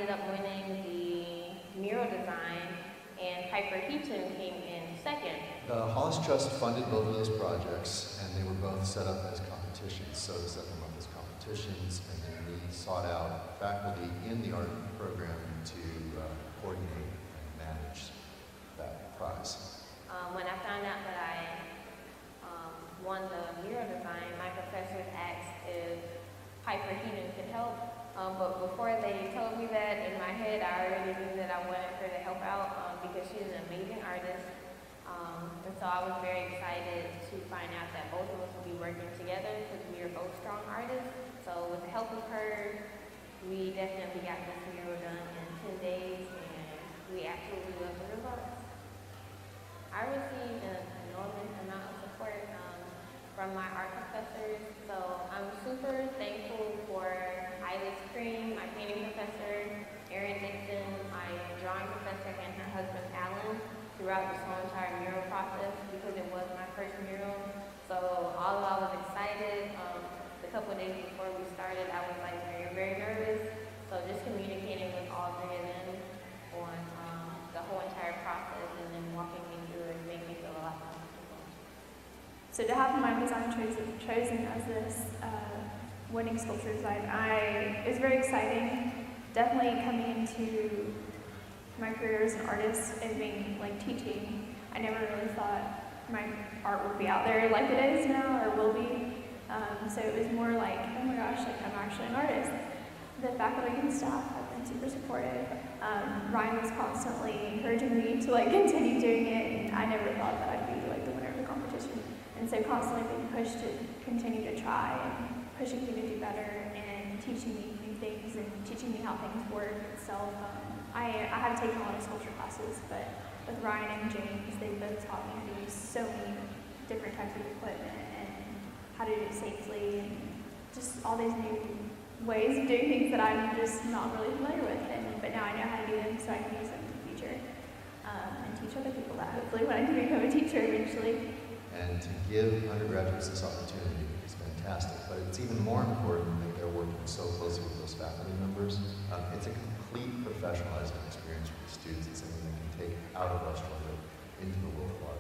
ended up winning the mural design, and Piper Heaton came in second. Hollis Trust funded both of those projects, and they were both set up as competitions. So to set them up as competitions, and then we sought out faculty in the art program to coordinate and manage that prize. When I found out that I won the mural design, my professors asked if Piper Heaton could help. But before they told me that, in my head, I already knew that I wanted her to help out because she's an amazing artist. And so I was very excited to find out that both of us would be working together because we are both strong artists. So with the help of her, we definitely got this mural done in 10 days, and we absolutely love the results. I received an enormous amount of support from my art professors, so I'm super thankful for Iris Cream, my painting professor, Erin Dixon, my drawing professor, and her husband Alan throughout this whole entire mural process because it was my first mural. So although I was excited, the couple of days before we started, I was like very nervous. So just communicating with all three of them on the whole entire process and then walking me through it made me feel a lot more comfortable. So to have my design chosen as this winning sculpture design, it was very exciting. Definitely coming into my career as an artist and being teaching, I never really thought my art would be out there like it is now or will be. So it was more like, oh my gosh, I'm actually an artist. The faculty and staff have been super supportive. Ryan was constantly encouraging me to continue doing it, and I never thought that I'd be the winner of the competition. And so constantly being pushed to continue to try and pushing me to do better and teaching me new things and teaching me how things work itself. I have taken a lot of sculpture classes, but with Ryan and James, they both taught me how to use so many different types of equipment and how to do it safely and just all these new ways of doing things that I'm just not really familiar with. But now I know how to do them, so I can use them in the future and teach other people that hopefully when I do become a teacher eventually. And to give undergraduates this opportunity is fantastic, but it's even more important that they're working so closely with those faculty members. It's a complete professionalizing experience for the students. It's something they can take out of Australia into the world of art.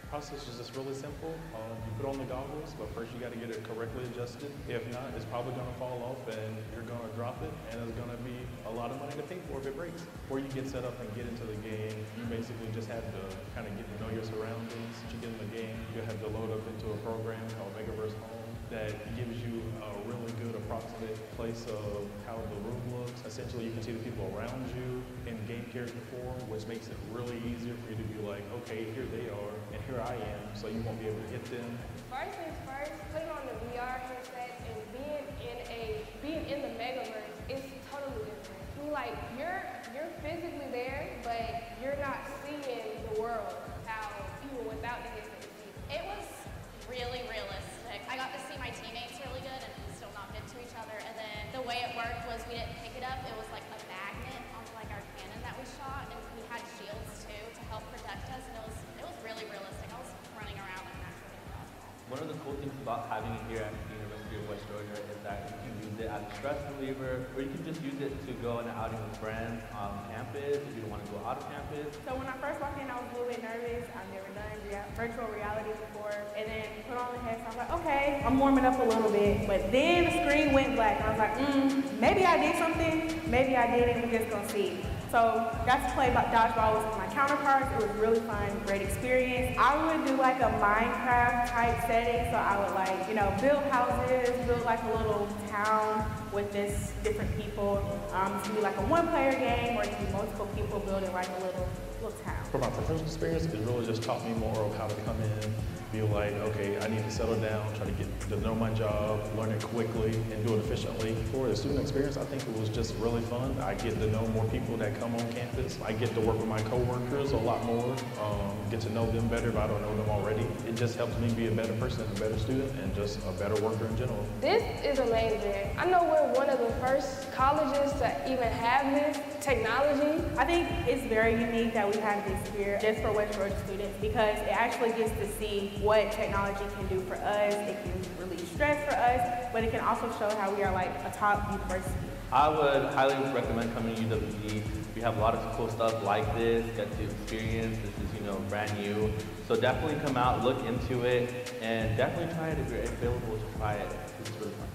Process is just really simple. You put on the goggles, but first you got to get it correctly adjusted. If not, it's probably going to fall off and you're going to drop it, and it's going to be a lot of money to pay for if it breaks. Before you get set up and get into the game, you basically just have to kind of get to know your surroundings. You get in the game, you have to load up into a program called Megaverse Home that gives you a really good approximate place of how the room looks. Essentially, you can see the people around you in game character form, which makes it really easier for you to be like, okay, here they are, and here I am, so you won't be able to hit them. First things first, putting on the VR headset and being in the Megaverse is totally different. You're physically there, but you're not seeing the world how even without the headset you see. It was really realistic. I got to see my teammates really good and still not bit to each other. And then the way it worked was we didn't pick it up. It was like a magnet on our cannon that we shot, and we had shields too to help protect us. And it was really realistic. I was running around like an actual game basketball. One of the cool things about having it here at the University of West Georgia is that you can use it as a stress reliever, or you can just use it to go on an outing with friends on campus if you don't want to go out of campus. So when I first walked in, I was a little bit nervous. I've never done virtual reality before. And then put on the headset, I was like, okay, I'm warming up a little bit. But then the screen went black. And I was like, maybe I did something, maybe I didn't, we're just gonna see. So got to play dodgeball with my counterparts. It was really fun, great experience. I would do like a Minecraft type setting. So I would build houses, build like a little town with just different people. It can be like a one-player game, or it can be multiple people building like a little little town. For my professional experience, it really just taught me more of how to come in, be like, okay, I need to settle down, try to get to know my job, learn it quickly, and do it efficiently. For the student experience, I think it was just really fun. I get to know more people that come on campus. I get to work with my coworkers a lot more, get to know them better if I don't know them already. It just helps me be a better person, a better student, and just a better worker in general. This is amazing. I know we're one of the first colleges to even have this technology. I think it's very unique that we have this here just for West Georgia students because it actually gets to see what technology can do for us. It can relieve stress for us, but it can also show how we are like a top university. I would highly recommend coming to UWG. We have a lot of cool stuff like this, get to experience. This is, brand new. So definitely come out, look into it, and definitely try it if you're available to try it. It's really fun.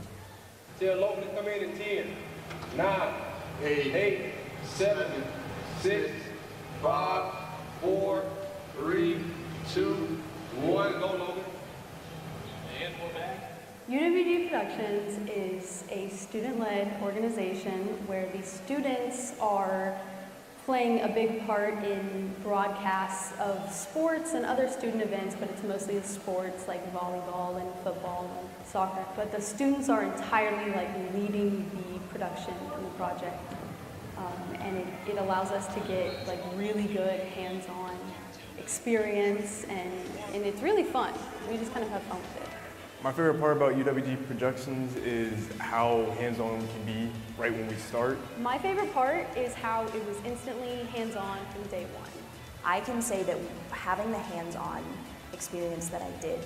Tell Logan to come in 10, 9, 8, 7, 6, 5, 4, 3, 2, 1. Go, Logan. And we're back. UWG Productions is a student-led organization where the students are playing a big part in broadcasts of sports and other student events, but it's mostly sports like volleyball and football and soccer. But the students are entirely leading the production and the project. And it allows us to get really good hands-on experience and it's really fun. We just kind of have fun with it. My favorite part about UWG Productions is how hands-on we can be right when we start. My favorite part is how it was instantly hands-on from day one. I can say that having the hands-on experience that I did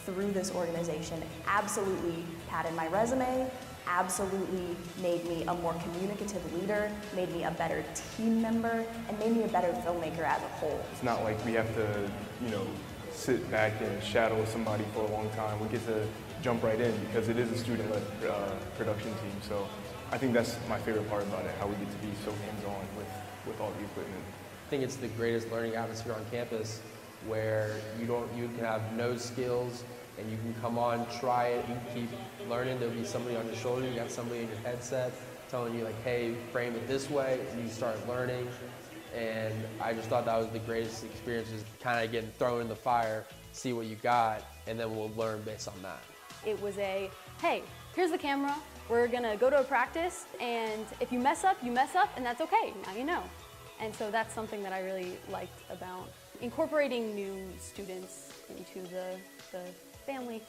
through this organization absolutely padded my resume, absolutely made me a more communicative leader, made me a better team member, and made me a better filmmaker as a whole. It's not like we have to, sit back and shadow somebody for a long time. We get to jump right in because it is a student-led production team. So I think that's my favorite part about it, how we get to be so hands-on with all the equipment. I think it's the greatest learning atmosphere on campus where you can have no skills and you can come on, try it, and keep learning. There'll be somebody on your shoulder, you got somebody in your headset telling you hey, frame it this way, and you start learning. And I just thought that was the greatest experience, is kind of getting thrown in the fire, see what you got, and then we'll learn based on that. It was hey, here's the camera, we're gonna go to a practice, and if you mess up, and that's okay, now you know. And so that's something that I really liked about incorporating new students into the family.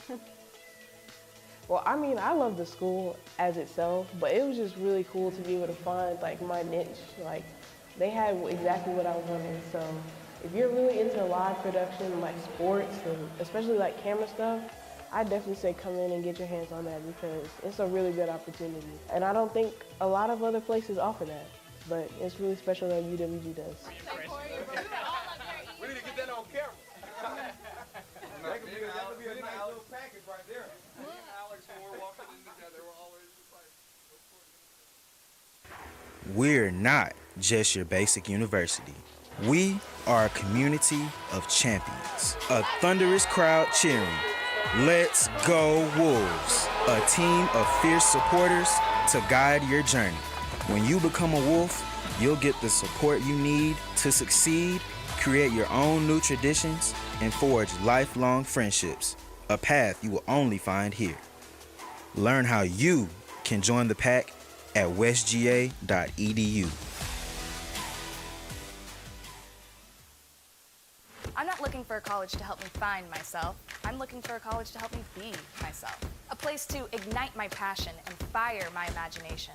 Well, I love the school as itself, but it was just really cool to be able to find my niche. They had exactly what I wanted. So if you're really into live production, sports, and especially camera stuff, I definitely say come in and get your hands on that because it's a really good opportunity. And I don't think a lot of other places offer that, but it's really special that UWG does. We need to get that on camera. That could be a nice little package right there. Me and Alex, when we're walking in together, we're always We're not just your basic university. We are a community of champions, a thunderous crowd cheering. Let's go Wolves, a team of fierce supporters to guide your journey. When you become a Wolf, you'll get the support you need to succeed, create your own new traditions, and forge lifelong friendships, a path you will only find here. Learn how you can join the pack at westga.edu. I'm not looking for a college to help me find myself. I'm looking for a college to help me be myself. A place to ignite my passion and fire my imagination.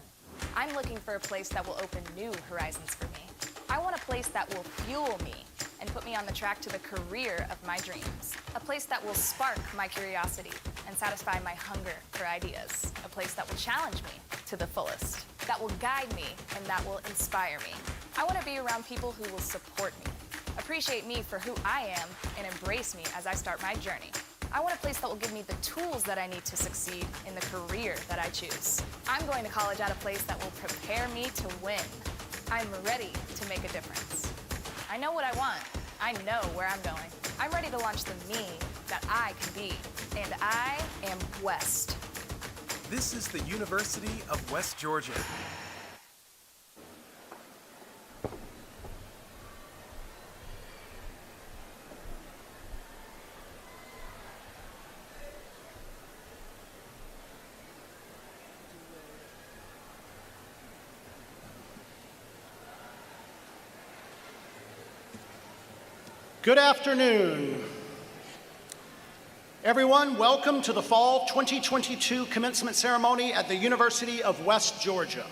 I'm looking for a place that will open new horizons for me. I want a place that will fuel me and put me on the track to the career of my dreams. A place that will spark my curiosity and satisfy my hunger for ideas. A place that will challenge me to the fullest, that will guide me and that will inspire me. I want to be around people who will support me, appreciate me for who I am, and embrace me as I start my journey. I want a place that will give me the tools that I need to succeed in the career that I choose. I'm going to college at a place that will prepare me to win. I'm ready to make a difference. I know what I want. I know where I'm going. I'm ready to launch the me that I can be, and I am West. This is the University of West Georgia. Good afternoon. Everyone, welcome to the Fall 2022 Commencement Ceremony at the University of West Georgia.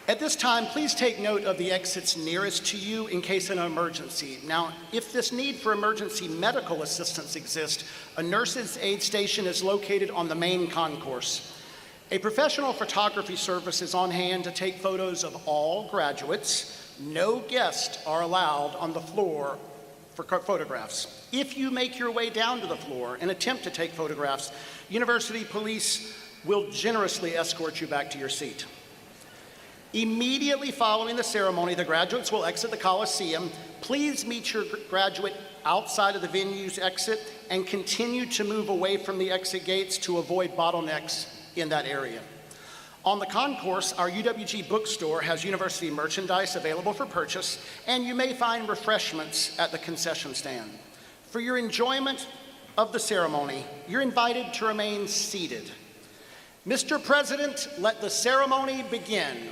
At this time, please take note of the exits nearest to you in case of an emergency. Now, if this need for emergency medical assistance exists, a nurse's aid station is located on the main concourse. A professional photography service is on hand to take photos of all graduates. No guests are allowed on the floor for photographs. If you make your way down to the floor and attempt to take photographs, university police will generously escort you back to your seat. Immediately following the ceremony, the graduates will exit the Coliseum. Please meet your graduate outside of the venue's exit and continue to move away from the exit gates to avoid bottlenecks in that area. On the concourse, our UWG bookstore has university merchandise available for purchase, and you may find refreshments at the concession stand. For your enjoyment of the ceremony, you're invited to remain seated. Mr. President, let the ceremony begin.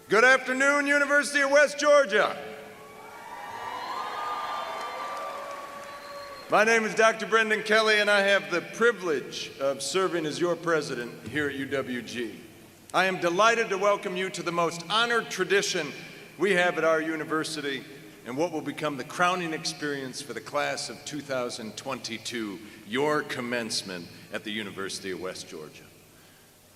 Good afternoon, University of West Georgia. My name is Dr. Brendan Kelly, and I have the privilege of serving as your president here at UWG. I am delighted to welcome you to the most honored tradition we have at our university and what will become the crowning experience for the class of 2022, your commencement at the University of West Georgia.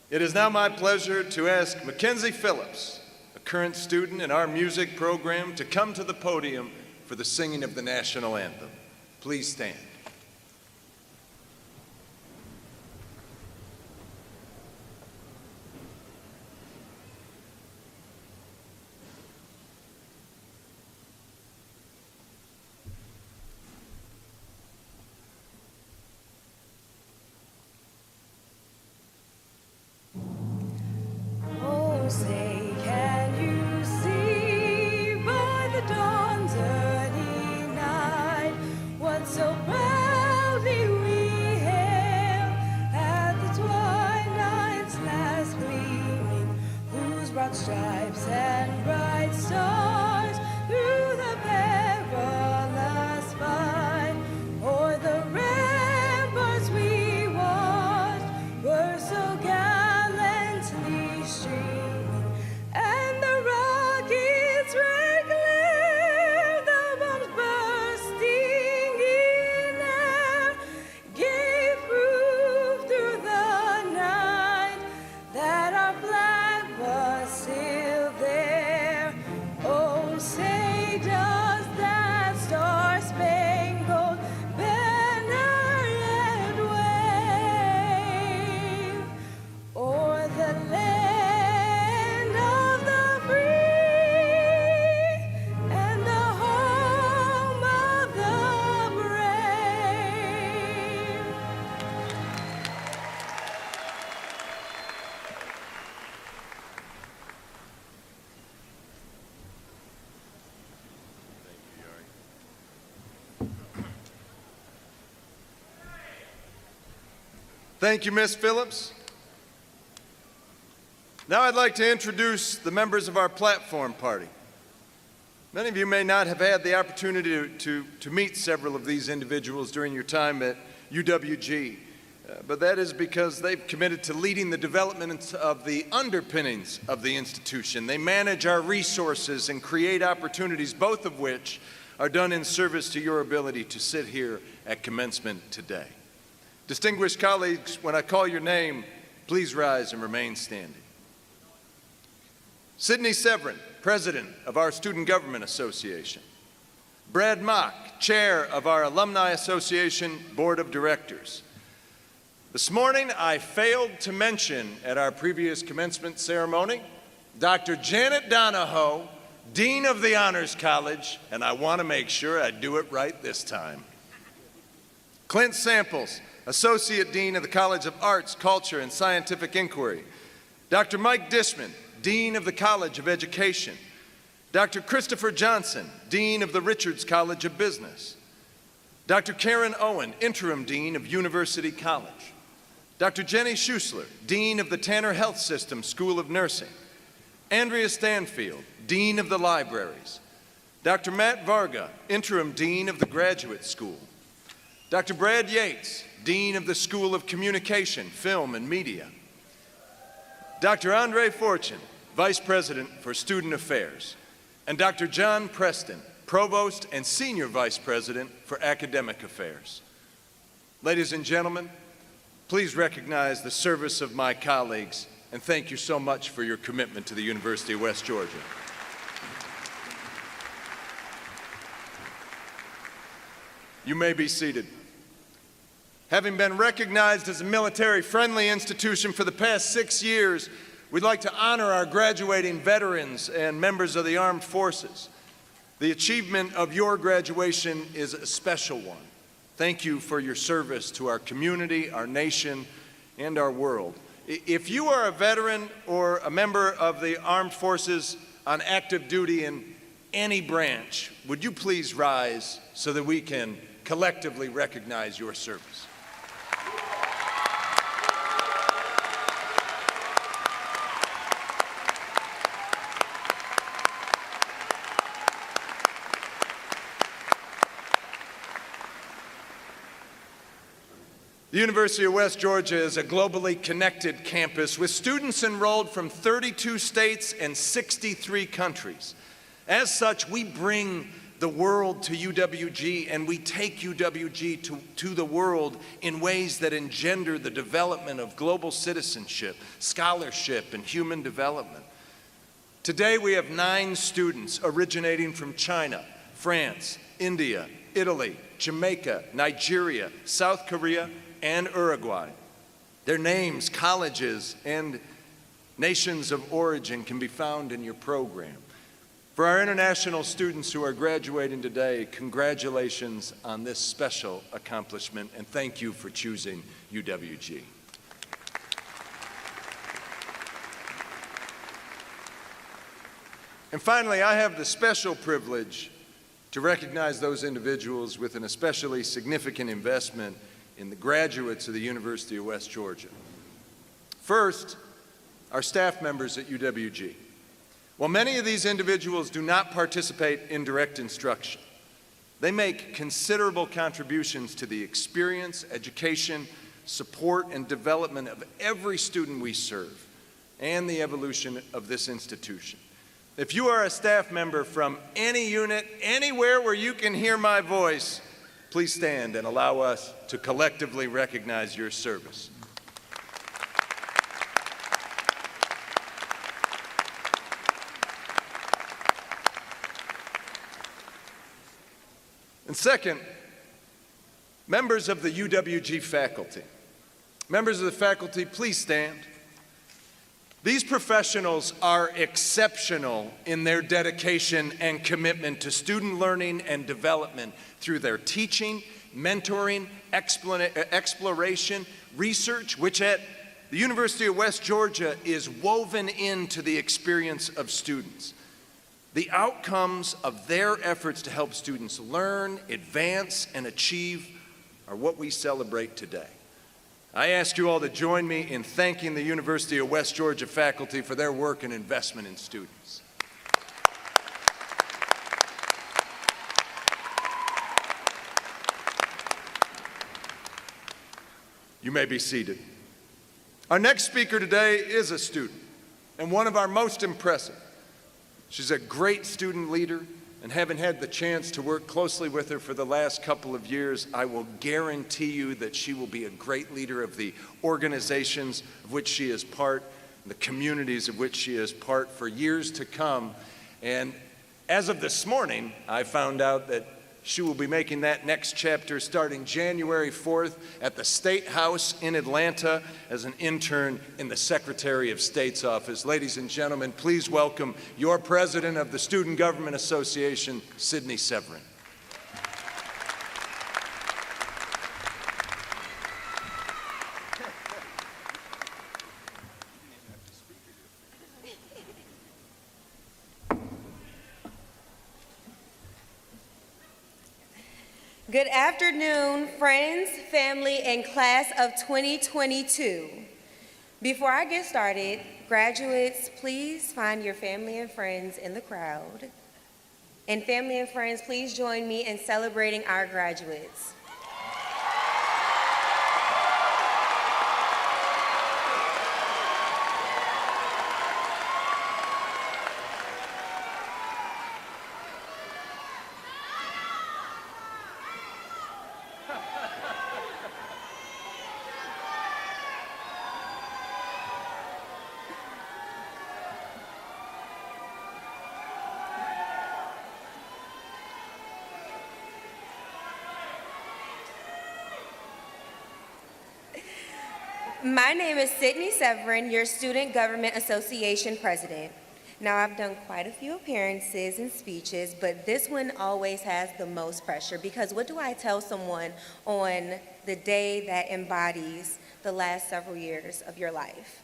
It is now my pleasure to ask Mackenzie Phillips, a current student in our music program, to come to the podium for the singing of the national anthem. Please stand. Oh, say, can you see by the dawn's early night what so proudly we hailed at the twilight's last gleaming, whose broad stripes and bright stars through the perilous fight o'er the ramparts we watched were so gallantly streaming, and the rocky Thank you, Ms. Phillips. Now I'd like to introduce the members of our platform party. Many of you may not have had the opportunity to meet several of these individuals during your time at UWG, but that is because they've committed to leading the development of the underpinnings of the institution. They manage our resources and create opportunities, both of which are done in service to your ability to sit here at commencement today. Distinguished colleagues, when I call your name, please rise and remain standing. Sydney Severin, President of our Student Government Association. Brad Mock, Chair of our Alumni Association Board of Directors. This morning, I failed to mention at our previous commencement ceremony, Dr. Janet Donahoe, Dean of the Honors College, and I want to make sure I do it right this time. Clint Samples, Associate Dean of the College of Arts, Culture, and Scientific Inquiry. Dr. Mike Dishman, Dean of the College of Education. Dr. Christopher Johnson, Dean of the Richards College of Business. Dr. Karen Owen, Interim Dean of University College. Dr. Jenny Schussler, Dean of the Tanner Health System School of Nursing. Andrea Stanfield, Dean of the Libraries. Dr. Matt Varga, Interim Dean of the Graduate School. Dr. Brad Yates, Dean of the School of Communication, Film, and Media. Dr. Andre Fortune, Vice President for Student Affairs. And Dr. John Preston, Provost and Senior Vice President for Academic Affairs. Ladies and gentlemen, please recognize the service of my colleagues, and thank you so much for your commitment to the University of West Georgia. You may be seated. Having been recognized as a military-friendly institution for the past 6 years, we'd like to honor our graduating veterans and members of the armed forces. The achievement of your graduation is a special one. Thank you for your service to our community, our nation, and our world. If you are a veteran or a member of the armed forces on active duty in any branch, would you please rise so that we can collectively recognize your service? The University of West Georgia is a globally connected campus with students enrolled from 32 states and 63 countries. As such, we bring the world to UWG, and we take UWG to the world in ways that engender the development of global citizenship, scholarship, and human development. Today, we have 9 students originating from China, France, India, Italy, Jamaica, Nigeria, South Korea, and Uruguay. Their names, colleges, and nations of origin can be found in your program. For our international students who are graduating today, congratulations on this special accomplishment, and thank you for choosing UWG. And finally, I have the special privilege to recognize those individuals with an especially significant investment in the graduates of the University of West Georgia. First, our staff members at UWG. While many of these individuals do not participate in direct instruction, they make considerable contributions to the experience, education, support, and development of every student we serve and the evolution of this institution. If you are a staff member from any unit, anywhere where you can hear my voice, please stand and allow us to collectively recognize your service. And second, members of the UWG faculty. Members of the faculty, please stand. These professionals are exceptional in their dedication and commitment to student learning and development through their teaching, mentoring, exploration, research, which at the University of West Georgia is woven into the experience of students. The outcomes of their efforts to help students learn, advance, and achieve are what we celebrate today. I ask you all to join me in thanking the University of West Georgia faculty for their work and investment in students. You may be seated. Our next speaker today is a student, and one of our most impressive. She's a great student leader, and having had the chance to work closely with her for the last couple of years, I will guarantee you that she will be a great leader of the organizations of which she is part, and the communities of which she is part for years to come. And as of this morning, I found out that she will be making that next chapter starting January 4th at the State House in Atlanta as an intern in the Secretary of State's office. Ladies and gentlemen, please welcome your president of the Student Government Association, Sydney Severin. Good afternoon, friends, family, and class of 2022. Before I get started, graduates, please find your family and friends in the crowd. And family and friends, please join me in celebrating our graduates. My name is Sydney Severin, your Student Government Association president. Now, I've done quite a few appearances and speeches, but this one always has the most pressure because what do I tell someone on the day that embodies the last several years of your life?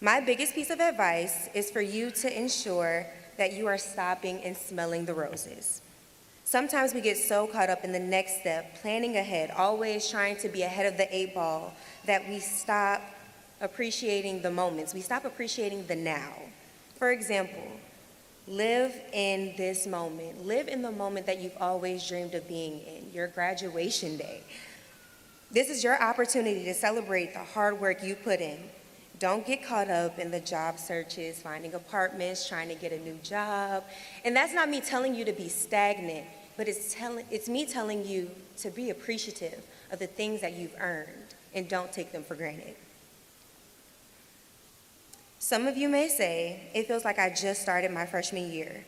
My biggest piece of advice is for you to ensure that you are stopping and smelling the roses. Sometimes we get so caught up in the next step, planning ahead, always trying to be ahead of the 8 ball, that we stop appreciating the moments. We stop appreciating the now. For example, live in this moment. Live in the moment that you've always dreamed of being in, your graduation day. This is your opportunity to celebrate the hard work you put in. Don't get caught up in the job searches, finding apartments, trying to get a new job. And that's not me telling you to be stagnant, but it's me telling you to be appreciative of the things that you've earned and don't take them for granted. Some of you may say, it feels like I just started my freshman year.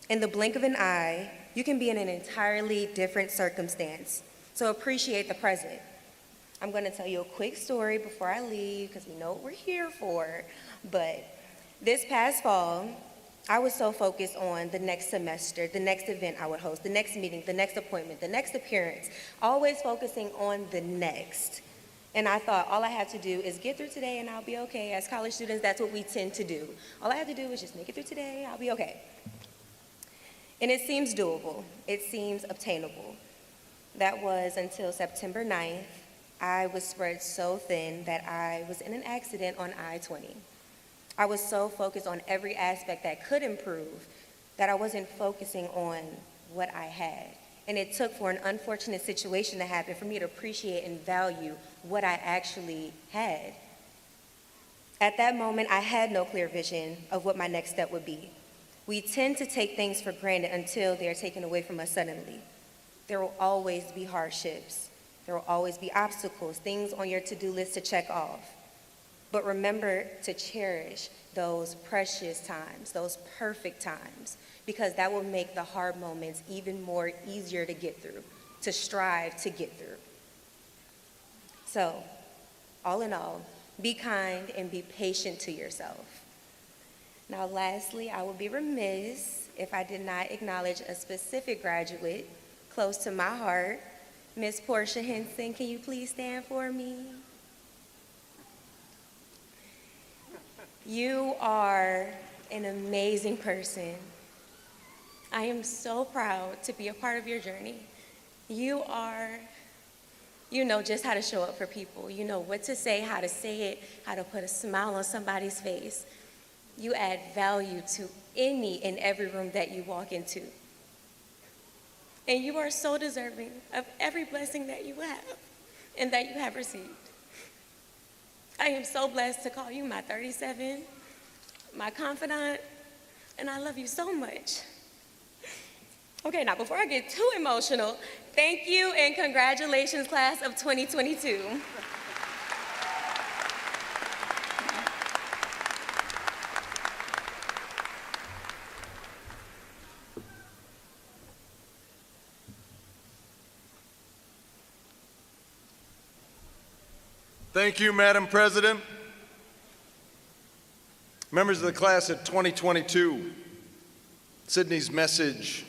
In the blink of an eye, you can be in an entirely different circumstance, so appreciate the present. I'm going to tell you a quick story before I leave because we know what we're here for. But this past fall, I was so focused on the next semester, the next event I would host, the next meeting, the next appointment, the next appearance, always focusing on the next. And I thought all I had to do is get through today and I'll be okay. As college students, that's what we tend to do. All I have to do is just make it through today, I'll be okay. And it seems doable. It seems obtainable. That was until September 9th. I was spread so thin that I was in an accident on I-20. I was so focused on every aspect that could improve that I wasn't focusing on what I had. And it took for an unfortunate situation to happen for me to appreciate and value what I actually had. At that moment, I had no clear vision of what my next step would be. We tend to take things for granted until they're taken away from us suddenly. There will always be hardships. There will always be obstacles, things on your to-do list to check off. But remember to cherish those precious times, those perfect times, because that will make the hard moments even more easier to get through, to strive to get through. So, all in all, be kind and be patient to yourself. Now, lastly, I would be remiss if I did not acknowledge a specific graduate close to my heart. Miss Portia Henson, can you please stand for me? You are an amazing person. I am so proud to be a part of your journey. You are You know just how to show up for people. You know what to say it, how to put a smile on somebody's face. You add value to any and every room that you walk into. And you are so deserving of every blessing that you have and that you have received. I am so blessed to call you my 37, my confidant, and I love you so much. Okay, now before I get too emotional, thank you and congratulations, class of 2022. Thank you, Madam President. Members of the class of 2022, Sydney's message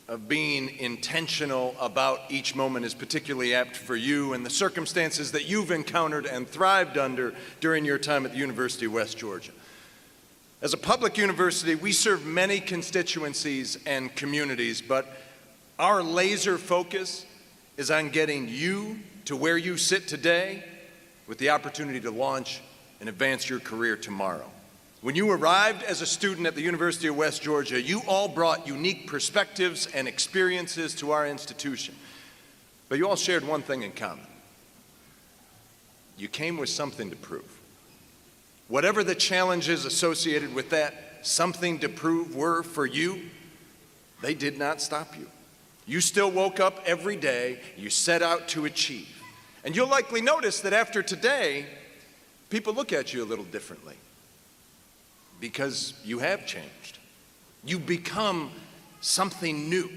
of being intentional about each moment is particularly apt for you and the circumstances that you've encountered and thrived under during your time at the University of West Georgia. As a public university, we serve many constituencies and communities, but our laser focus is on getting you to where you sit today with the opportunity to launch and advance your career tomorrow. When you arrived as a student at the University of West Georgia, you all brought unique perspectives and experiences to our institution. But you all shared one thing in common. You came with something to prove. Whatever the challenges associated with that something to prove were for you, they did not stop you. You still woke up every day, you set out to achieve. And you'll likely notice that after today, people look at you a little differently because you have changed. You become something new.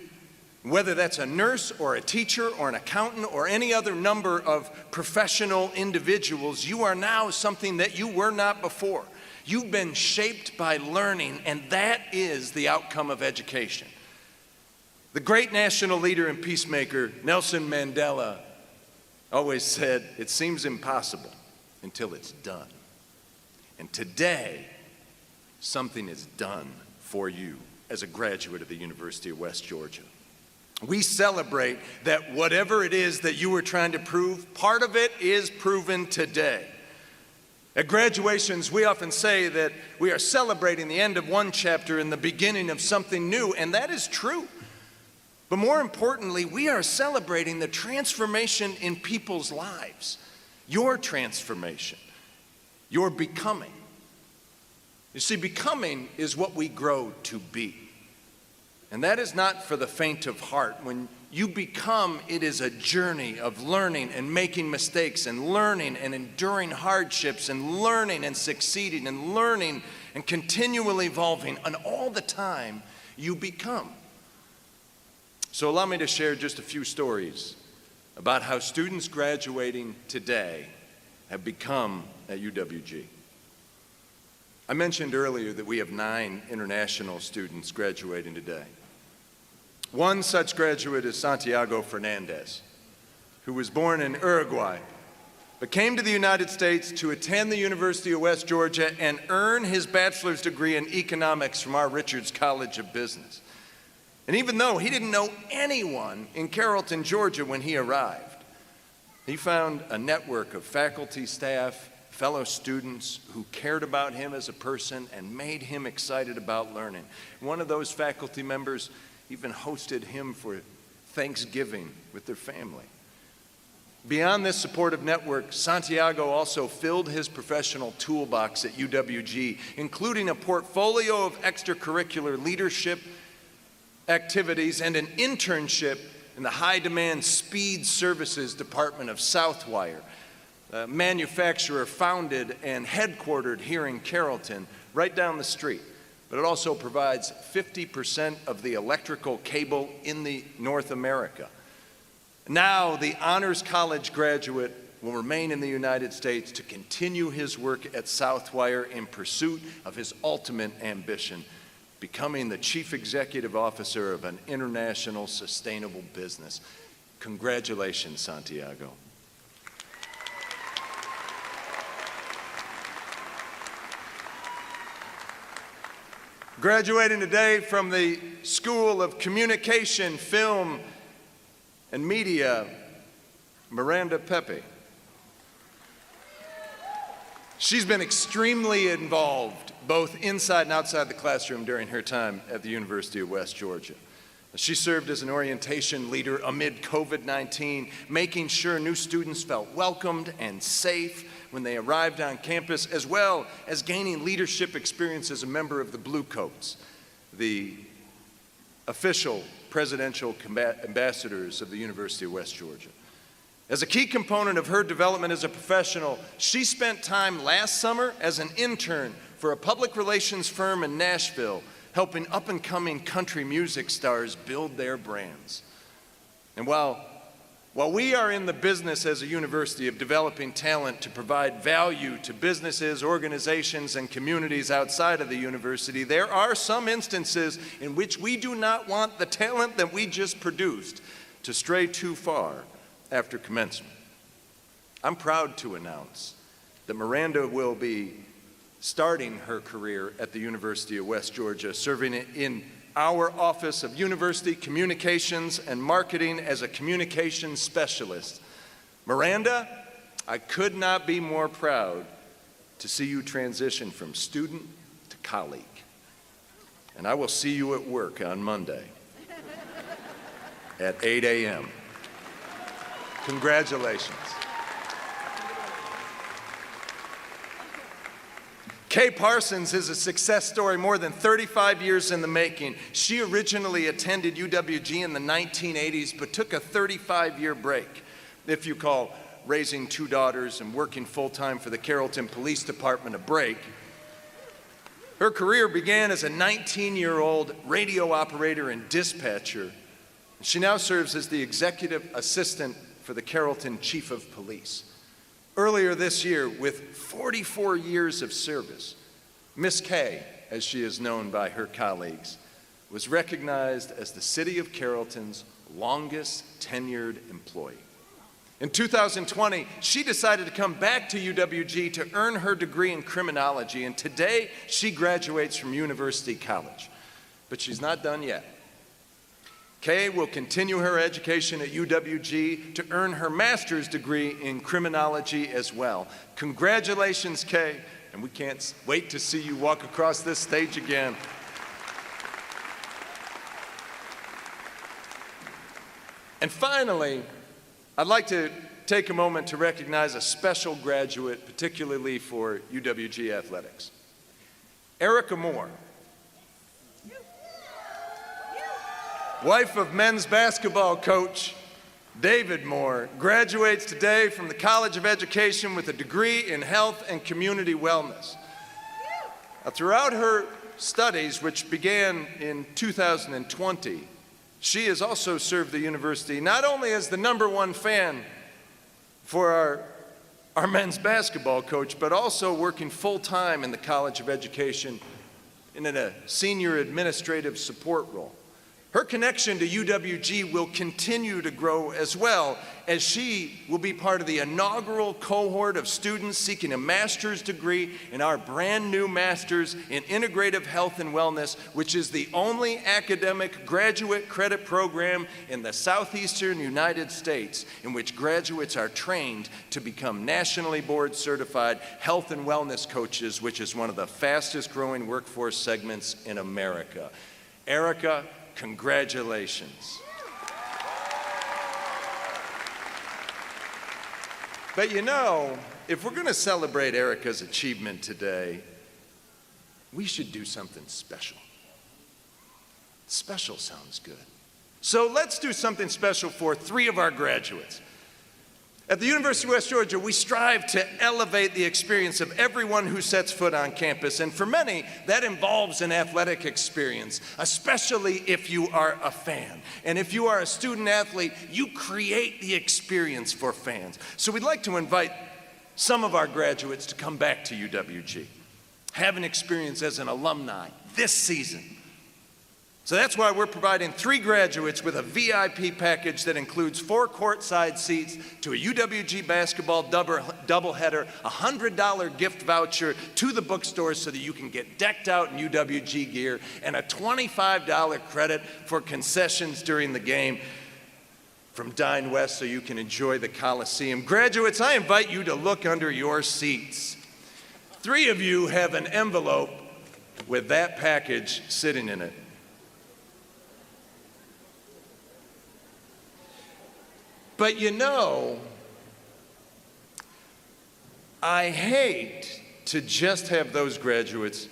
Whether that's a nurse or a teacher or an accountant or any other number of professional individuals, you are now something that you were not before. You've been shaped by learning, and that is the outcome of education. The great national leader and peacemaker, Nelson Mandela, always said, "It seems impossible until it's done." And today, something is done for you as a graduate of the University of West Georgia. We celebrate that whatever it is that you were trying to prove, part of it is proven today. At graduations, we often say that we are celebrating the end of one chapter and the beginning of something new, and that is true. But more importantly, we are celebrating the transformation in people's lives. Your transformation, your becoming. You see, becoming is what we grow to be. And that is not for the faint of heart. When you become, it is a journey of learning and making mistakes and learning and enduring hardships and learning and succeeding and learning and continually evolving. And all the time, you become. So allow me to share just a few stories about how students graduating today have become at UWG. I mentioned earlier that we have 9 international students graduating today. One such graduate is Santiago Fernandez, who was born in Uruguay, but came to the United States to attend the University of West Georgia and earn his bachelor's degree in economics from our Richards College of Business. And even though he didn't know anyone in Carrollton, Georgia when he arrived, he found a network of faculty, staff, fellow students who cared about him as a person and made him excited about learning. One of those faculty members even hosted him for Thanksgiving with their family. Beyond this supportive network, Santiago also filled his professional toolbox at UWG, including a portfolio of extracurricular leadership activities and an internship in the high-demand speed services department of Southwire, a manufacturer founded and headquartered here in Carrollton, right down the street. But it also provides 50% of the electrical cable in North America. Now, the Honors College graduate will remain in the United States to continue his work at Southwire in pursuit of his ultimate ambition, becoming the Chief Executive Officer of an international sustainable business. Congratulations, Santiago. Graduating today from the School of Communication, Film, and Media, Miranda Pepe. She's been extremely involved both inside and outside the classroom during her time at the University of West Georgia. She served as an orientation leader amid COVID-19, making sure new students felt welcomed and safe when they arrived on campus, as well as gaining leadership experience as a member of the Blue Coats, the official presidential ambassadors of the University of West Georgia. As a key component of her development as a professional, she spent time last summer as an intern for a public relations firm in Nashville, helping up-and-coming country music stars build their brands. And while we are in the business as a university of developing talent to provide value to businesses, organizations, and communities outside of the university, there are some instances in which we do not want the talent that we just produced to stray too far after commencement. I'm proud to announce that Miranda will be starting her career at the University of West Georgia, serving in our Office of University Communications and Marketing as a communications specialist. Miranda, I could not be more proud to see you transition from student to colleague. And I will see you at work on Monday at 8 a.m. Congratulations. Kay Parsons is a success story more than 35 years in the making. She originally attended UWG in the 1980s, but took a 35-year break, if you call raising 2 daughters and working full-time for the Carrollton Police Department a break. Her career began as a 19-year-old radio operator and dispatcher. She now serves as the executive assistant for the Carrollton Chief of Police. Earlier this year, with 44 years of service, Miss Kay, as she is known by her colleagues, was recognized as the City of Carrollton's longest tenured employee. In 2020, she decided to come back to UWG to earn her degree in criminology, and today she graduates from University College. But she's not done yet. Kay will continue her education at UWG to earn her master's degree in criminology as well. Congratulations, Kay, and we can't wait to see you walk across this stage again. And finally, I'd like to take a moment to recognize a special graduate, particularly for UWG athletics. Erica Moore, wife of men's basketball coach David Moore, graduates today from the College of Education with a degree in health and community wellness. Throughout her studies, which began in 2020, she has also served the university not only as the #1 fan for our men's basketball coach, but also working full-time in the College of Education in a senior administrative support role. Her connection to UWG will continue to grow as well, as she will be part of the inaugural cohort of students seeking a master's degree in our brand new Master's in Integrative Health and Wellness, which is the only academic graduate credit program in the southeastern United States in which graduates are trained to become nationally board certified health and wellness coaches, which is one of the fastest growing workforce segments in America. Erica, congratulations. But you know, if we're going to celebrate Erica's achievement today, we should do something special. Special sounds good. So let's do something special for 3 of our graduates. At the University of West Georgia, we strive to elevate the experience of everyone who sets foot on campus, and for many, that involves an athletic experience, especially if you are a fan. And if you are a student athlete, you create the experience for fans. So we'd like to invite some of our graduates to come back to UWG, have an experience as an alumni this season. So that's why we're providing 3 graduates with a VIP package that includes 4 courtside seats to a UWG basketball doubleheader, a $100 gift voucher to the bookstore so that you can get decked out in UWG gear, and a $25 credit for concessions during the game. from Dine West so you can enjoy the Coliseum. Graduates, I invite you to look under your seats. 3 of you have an envelope with that package sitting in it. But you know, I hate to just have those graduates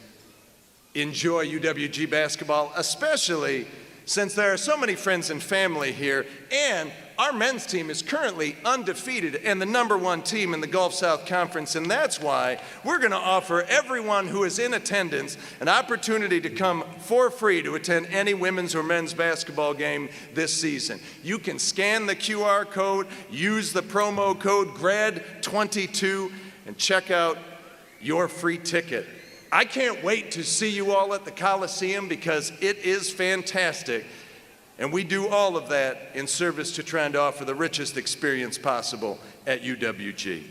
enjoy UWG basketball, especially since there are so many friends and family here, and our men's team is currently undefeated and the #1 team in the Gulf South Conference, and that's why we're going to offer everyone who is in attendance an opportunity to come for free to attend any women's or men's basketball game this season. You can scan the QR code, use the promo code GRAD22, and check out your free ticket. I can't wait to see you all at the Coliseum because it is fantastic. And we do all of that in service to trying to offer the richest experience possible at UWG.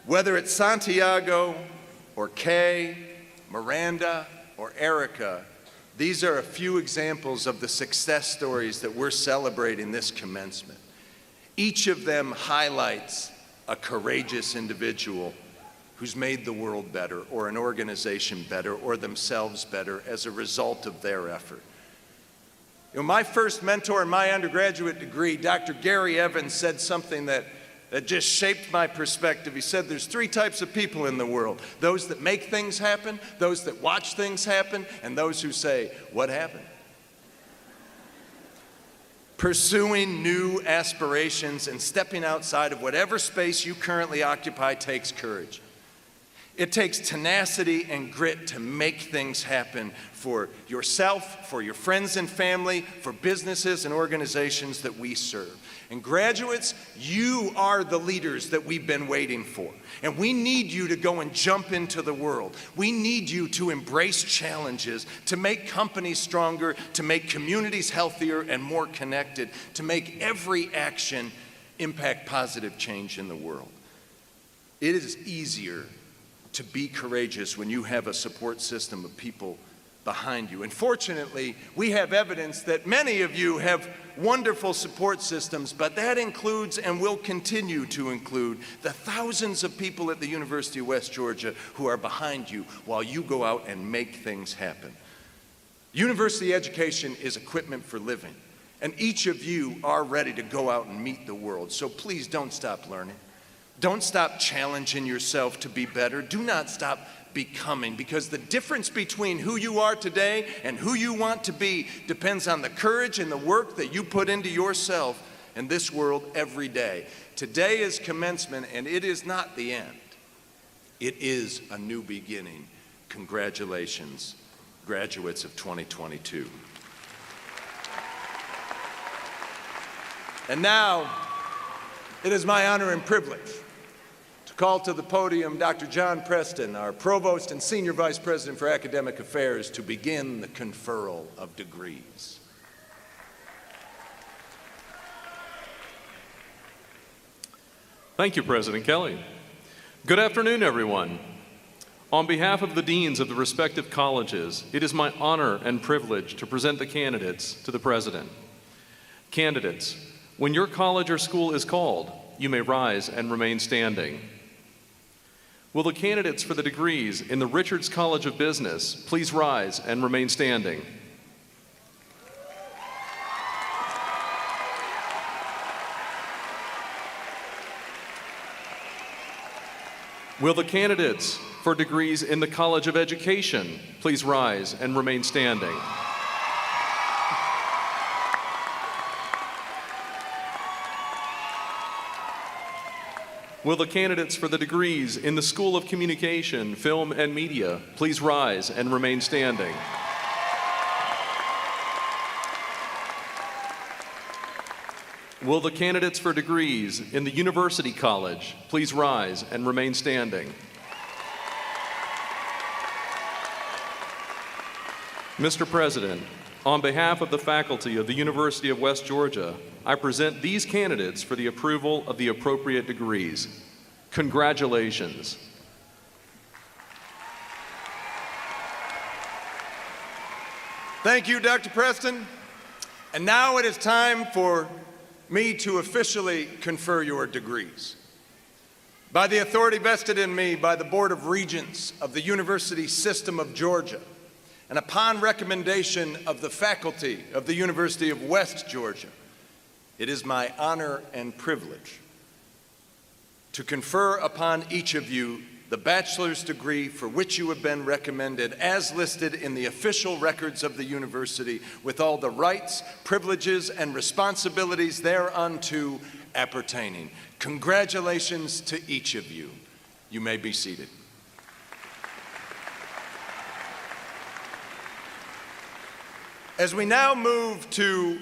Whether it's Santiago or Kay, Miranda or Erica, these are a few examples of the success stories that we're celebrating this commencement. Each of them highlights a courageous individual who's made the world better, or an organization better, or themselves better as a result of their effort. You know, my first mentor in my undergraduate degree, Dr. Gary Evans, said something that just shaped my perspective. He said there's 3 types of people in the world: those that make things happen, those that watch things happen, and those who say, "What happened?" Pursuing new aspirations and stepping outside of whatever space you currently occupy takes courage. It takes tenacity and grit to make things happen for yourself, for your friends and family, for businesses and organizations that we serve. And graduates, you are the leaders that we've been waiting for. And we need you to go and jump into the world. We need you to embrace challenges, to make companies stronger, to make communities healthier and more connected, to make every action impact positive change in the world. It is easier to be courageous when you have a support system of people behind you. And fortunately, we have evidence that many of you have wonderful support systems, but that includes and will continue to include the thousands of people at the University of West Georgia who are behind you while you go out and make things happen. University education is equipment for living, and each of you are ready to go out and meet the world. So please don't stop learning. Don't stop challenging yourself to be better. Do not stop becoming, because the difference between who you are today and who you want to be depends on the courage and the work that you put into yourself and this world every day. Today is commencement, and it is not the end. It is a new beginning. Congratulations, graduates of 2022. And now, it is my honor and privilege to call to the podium Dr. John Preston, our Provost and Senior Vice President for Academic Affairs, to begin the conferral of degrees. Thank you, President Kelly. Good afternoon, everyone. On behalf of the deans of the respective colleges, it is my honor and privilege to present the candidates to the President. Candidates, when your college or school is called, you may rise and remain standing. Will the candidates for the degrees in the Richards College of Business please rise and remain standing? Will the candidates for degrees in the College of Education please rise and remain standing? Will the candidates for the degrees in the School of Communication, Film, and Media please rise and remain standing? Will the candidates for degrees in the University College please rise and remain standing? Mr. President, on behalf of the faculty of the University of West Georgia, I present these candidates for the approval of the appropriate degrees. Congratulations. Thank you, Dr. Preston. And now it is time for me to officially confer your degrees. By the authority vested in me by the Board of Regents of the University System of Georgia, and upon recommendation of the faculty of the University of West Georgia, it is my honor and privilege to confer upon each of you the bachelor's degree for which you have been recommended as listed in the official records of the university, with all the rights, privileges, and responsibilities thereunto appertaining. Congratulations to each of you. You may be seated. As we now move to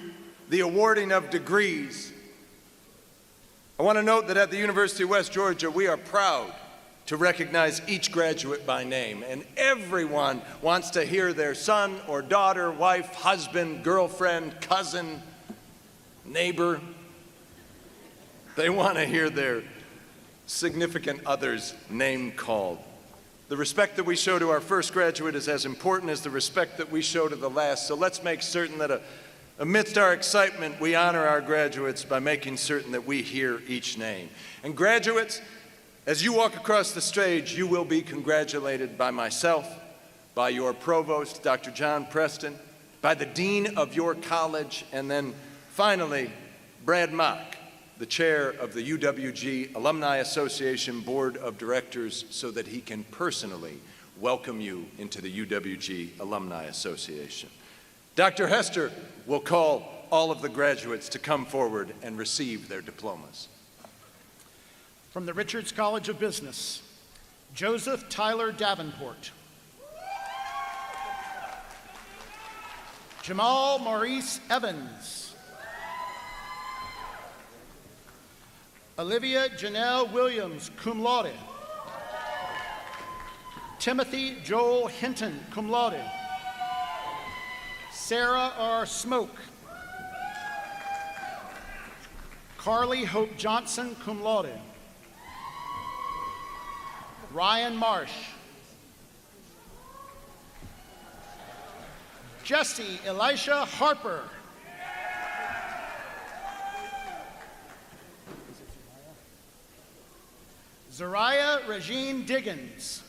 the awarding of degrees, I want to note that at the University of West Georgia, we are proud to recognize each graduate by name, and everyone wants to hear their son or daughter, wife, husband, girlfriend, cousin, neighbor. They want to hear their significant other's name called. The respect that we show to our first graduate is as important as the respect that we show to the last, so let's make certain that amidst our excitement, we honor our graduates by making certain that we hear each name. And graduates, as you walk across the stage, you will be congratulated by myself, by your provost, Dr. John Preston, by the dean of your college, and then finally, Brad Mock, the chair of the UWG Alumni Association Board of Directors, so that he can personally welcome you into the UWG Alumni Association. Dr. Hester will call all of the graduates to come forward and receive their diplomas. From the Richards College of Business, Joseph Tyler Davenport. Jamal Maurice Evans. Olivia Janelle Williams, cum laude. Timothy Joel Hinton, cum laude. Sarah R. Smoke. Carly Hope Johnson, cum laude. Ryan Marsh. Jesse Elisha Harper. Zariah Regine Diggins.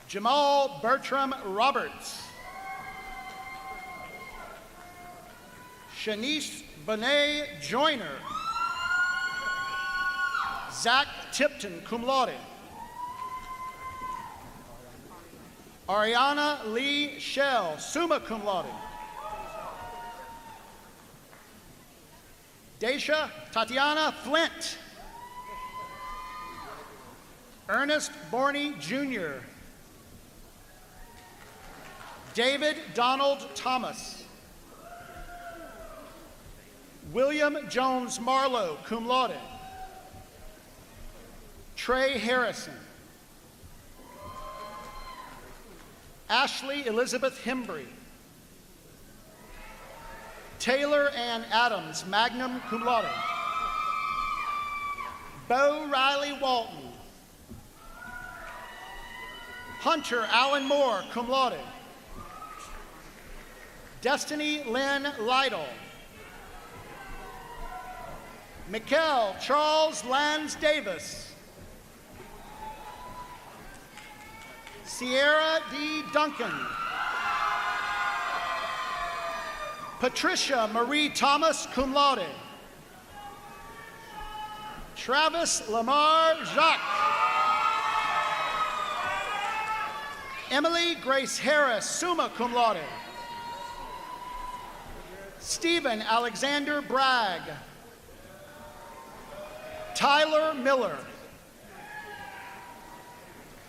Jamal Bertram Roberts. Shanice Bonet Joyner. Zach Tipton, cum laude. Ariana Lee Shell, summa cum laude. Daisha Tatiana Flint. Ernest Borney Jr. David Donald Thomas. William Jones Marlowe, cum laude. Trey Harrison. Ashley Elizabeth Hembry. Taylor Ann Adams, magna cum laude. Bo Riley Walton. Hunter Allen Moore, cum laude. Destiny Lynn Lytle. Mikkel Charles Lance Davis. Sierra D. Duncan. Patricia Marie Thomas, cum laude. Travis Lamar Jacques. Emily Grace Harris, summa cum laude. Stephen Alexander Bragg. Tyler Miller.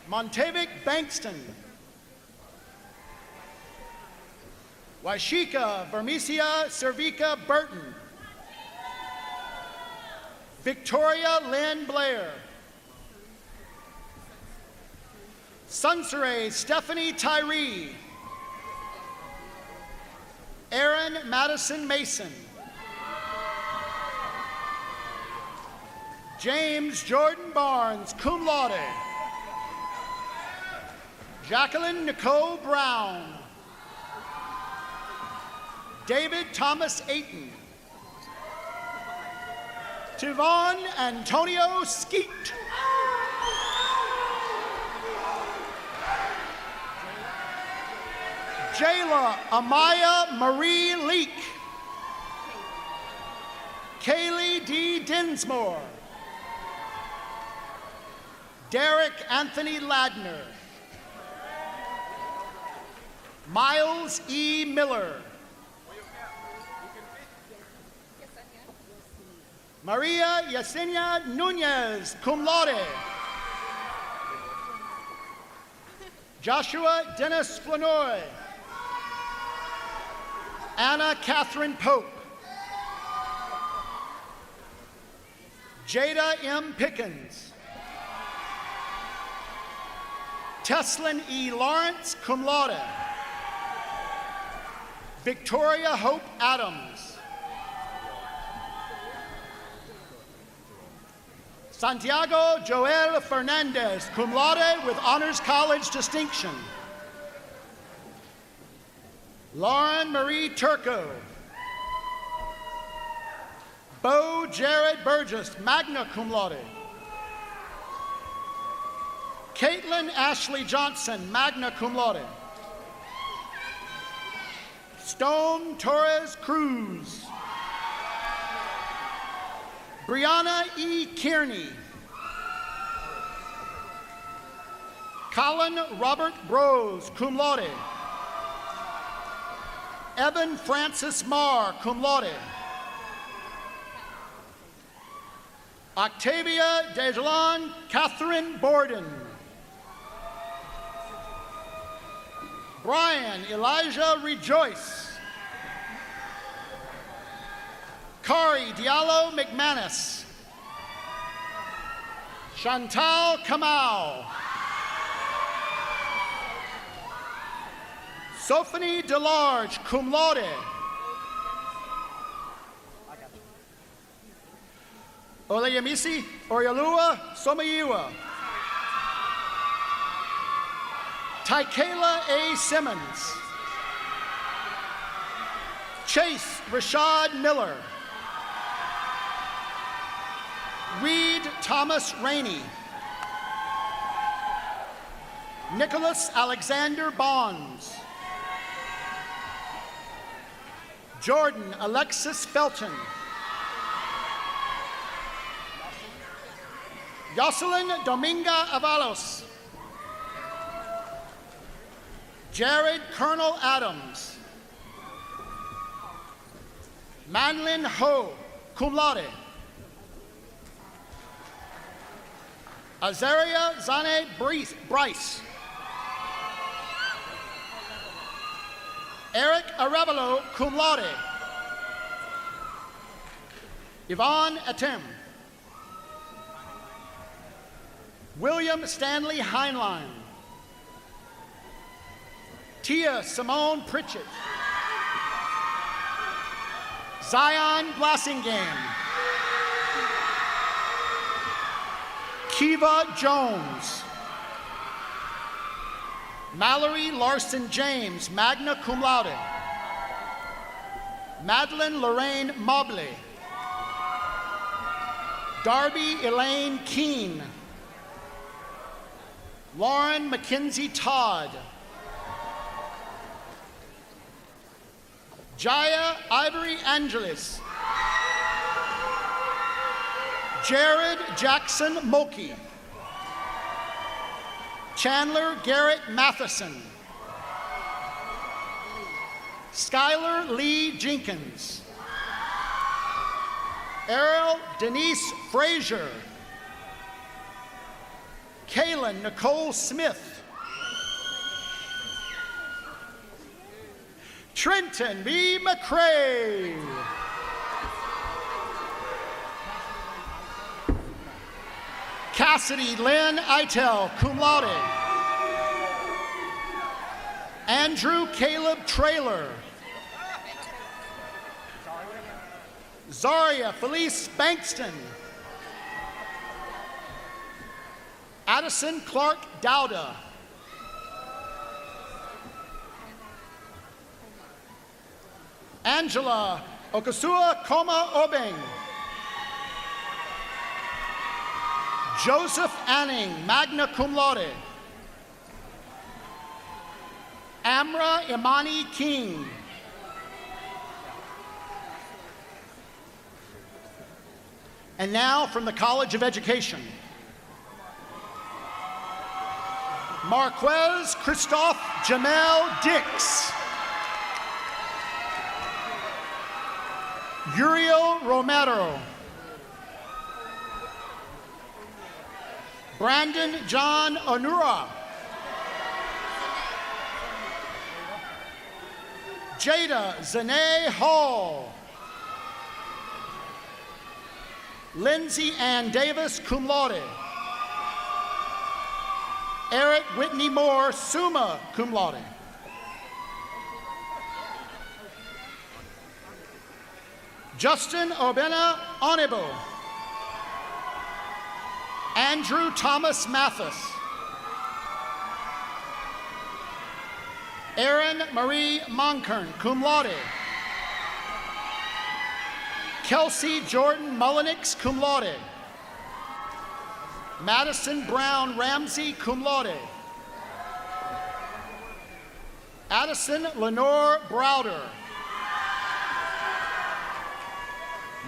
Montevic Bankston. Waishika Vermesia Cervica Burton. Victoria Lynn Blair. Sunsere Stephanie Tyree. Aaron Madison Mason. James Jordan Barnes, cum laude. Jacqueline Nicole Brown. David Thomas Ayton. Tivon Antonio Skeet. Jayla Amaya Marie Leak. Kaylee D. Dinsmore. Derek Anthony Ladner. Miles E. Miller. Maria Yesenia Nunez, cum laude. Joshua Dennis Flanoy. Anna Catherine Pope. Jada M. Pickens. Teslin E. Lawrence, cum laude. Victoria Hope Adams. Santiago Joel Fernandez, cum laude with honors college distinction. Lauren Marie Turco. Bo Jared Burgess, magna cum laude. Caitlin Ashley Johnson, magna cum laude. Stone Torres Cruz. Brianna E. Kearney. Colin Robert Brose, cum laude. Evan Francis Marr, cum laude. Octavia Dejalon Catherine Borden. Brian Elijah Rejoice. Kari Diallo McManus. Chantal Kamau. Sophanie Delarge, cum laude. Oleyemisi Oyalua Somayiwa. Tykayla A. Simmons. Chase Rashad Miller. Reed Thomas Rainey. Nicholas Alexander Bonds. Jordan Alexis Felton. Jocelyn Dominga Avalos. Jared Colonel Adams. Manlin Ho, cum laude. Azaria Zane Bryce. Eric Arevalo, cum laude. Yvonne Atem. William Stanley Heinlein. Tia Simone Pritchett. Zion Blassingame. Kiva Jones. Mallory Larson James, magna cum laude. Madeline Lorraine Mobley. Darby Elaine Keene. Lauren McKenzie Todd. Jaya Ivory Angelis. Jared Jackson Mulkey. Chandler Garrett Matheson. Skylar Lee Jenkins. Ariel Denise Frazier. Kaylin Nicole Smith. Trenton B. McCray. Cassidy Lynn Itel, cum laude. Andrew Caleb Traylor. Zaria Felice Bankston. Addison Clark Dowda. Angela Okasua Koma Obeng. Joseph Anning, magna cum laude. Amra Imani King. And now from the College of Education. Marquez Christophe Jamel Dix. Uriel Romero. Brandon John Onura. Jada Zane Hall. Lindsay Ann Davis, cum laude. Eric Whitney Moore, summa cum laude. Justin Obena Onebo. Andrew Thomas Mathis. Erin Marie Monkern, cum laude. Kelsey Jordan Mullenix, cum laude. Madison Brown Ramsey, cum laude. Addison Lenore Browder.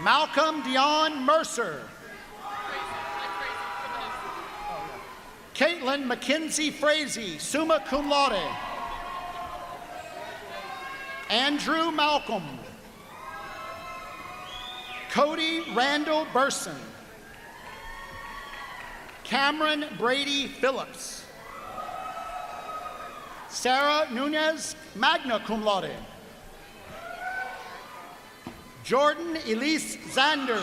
Malcolm Dion Mercer. Caitlin McKenzie Frazee, summa cum laude. Andrew Malcolm. Cody Randall Burson. Cameron Brady Phillips. Sarah Nunez, magna cum laude. Jordan Elise Zanders.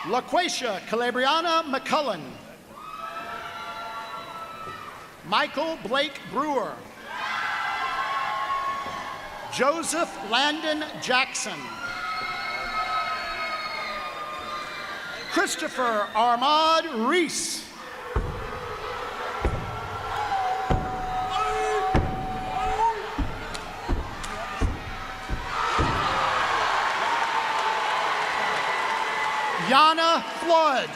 LaQuacia Calabriana McCullen. Michael Blake Brewer. Joseph Landon Jackson. Christopher Armand Reese. Yana Flood.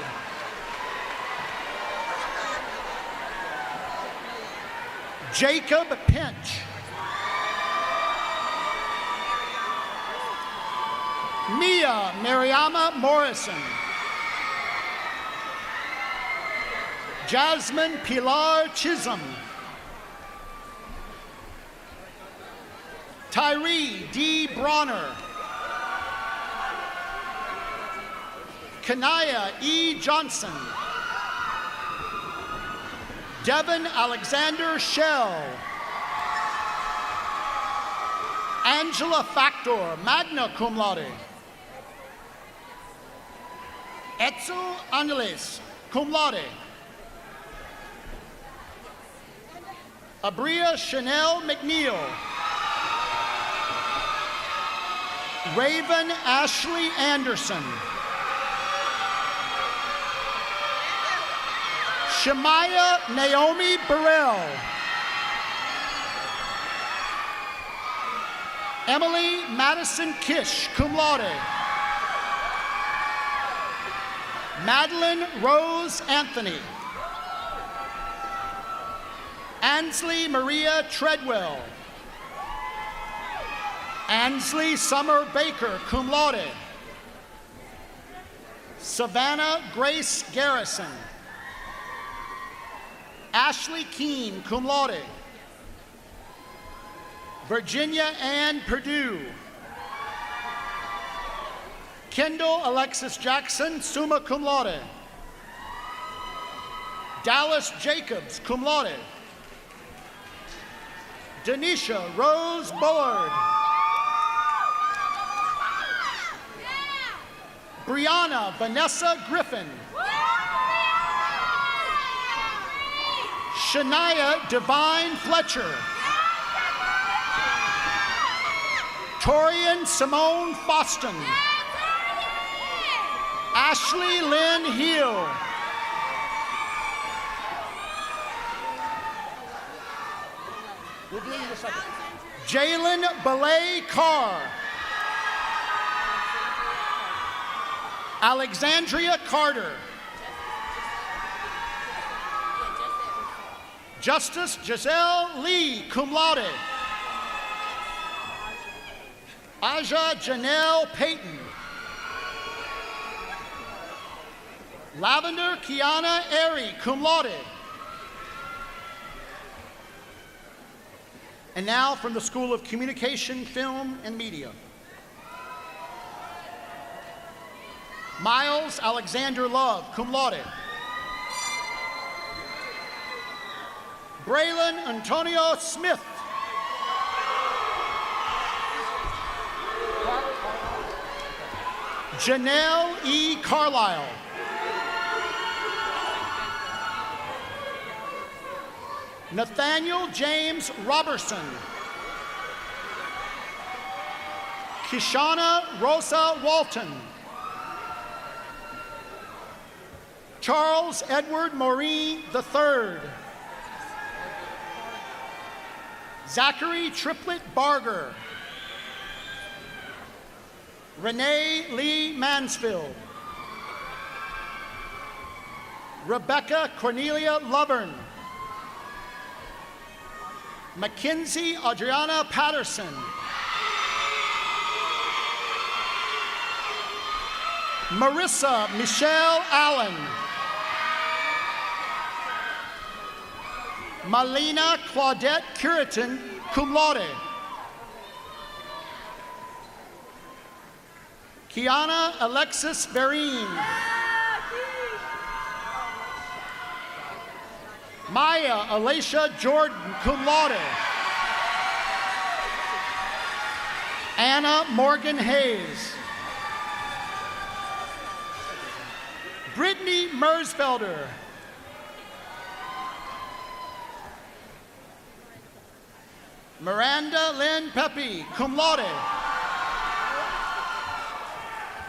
Jacob Pinch. Mia Mariama Morrison. Jasmine Pilar Chisholm. Tyree D. Bronner. Kanaya E. Johnson. Devin Alexander Shell. Angela Factor, magna cum laude. Etzel Angeles, cum laude. Abria Chanel McNeil. Raven Ashley Anderson. Shemaya Naomi Burrell. Emily Madison Kish, cum laude. Madeline Rose Anthony. Ansley Maria Treadwell. Ansley Summer Baker, cum laude. Savannah Grace Garrison. Ashley Keene, cum laude. Virginia Ann Perdue. Kendall Alexis Jackson, summa cum laude. Dallas Jacobs, cum laude. Denisha Rose Bullard. Brianna Vanessa Griffin. Shania Divine Fletcher. Torian Simone Foston. Ashley Lynn Hill. Jalen Belay Carr. Alexandria Carter. Justice Giselle Lee, cum laude. Aja Janelle Payton. Lavender Kiana Airy, cum laude. And now from the School of Communication, Film, and Media. Miles Alexander Love, cum laude. Braylon Antonio Smith. Janelle E. Carlisle. Nathaniel James Robertson. Kishana Rosa Walton. Charles Edward Maureen III. Zachary Triplet Barger. Renee Lee Mansfield. Rebecca Cornelia Lovern. Mackenzie Adriana Patterson. Marissa Michelle Allen. Malina Claudette Curitin, cum laude. Kiana Alexis Vereen. Maya Alicia Jordan, cum laude. Anna Morgan Hayes. Brittany Mersfelder. Miranda Lynn Pepe, cum laude.